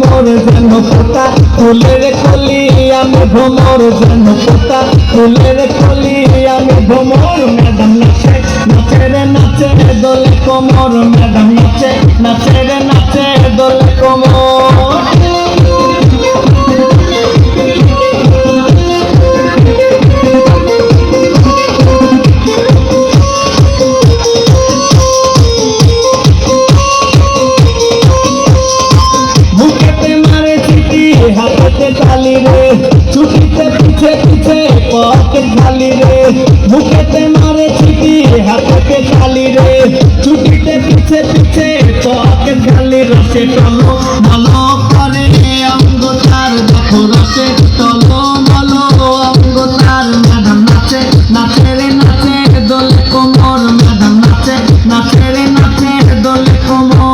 ভ্রমর যেন পোতা ফুলের কলি আমি ভ্রমর যেন পোতা ফুলের কলি আমি ভ্রমর ম্যাডাম নাচে নাচে রে নাচে দোলে কোমর ম্যাডাম নাচে নাচে রে নাচে দোলে কোমর হাতে তালি রে ছুটিতে পিছে পিছে পকেট খালি রে বুকেতে মারে ছুটি হাতে তালি রে ছুটিতে পিছে পিছে পকেট খালি রসে টলো মলো করে অঙ্গ তার দেখো রসে টলো মলো অঙ্গ তার ম্যাডাম নাচে নাচে রে নাচে দোলে কোমর ম্যাডাম নাচে নাচে রে নাচে দোলে কোমর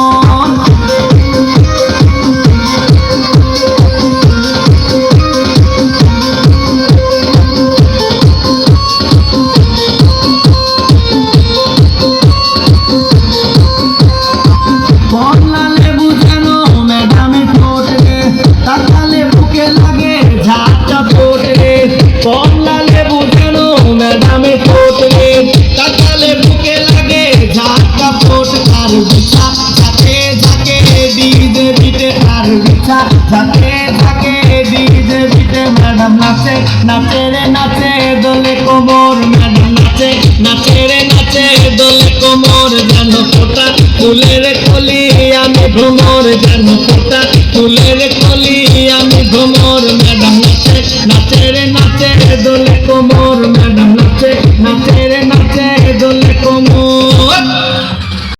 কমলা লেবু যেন ম্যাডামে ঠোঁট রে তাকালে বুকে লাগে ঝাঁকা ফোট আর বিছা ঝাঁকে ঝাঁকে ডিজে বিটে আর বিছা ঝাঁকে ঝাঁকে ডিজে বিটে ম্যাডাম নাচে নাচে রে নাচে দোলে কোমর ম্যাডাম নাচে নাচে রে নাচে দোলে কোমর যেন ফোটা ফুলের কলি আমি ভ্রমর যেন ফোটা ফুলের কলি আমি ভ্রমর ম্যাডাম নাচে নাচে রে নাচে দোলে কোমর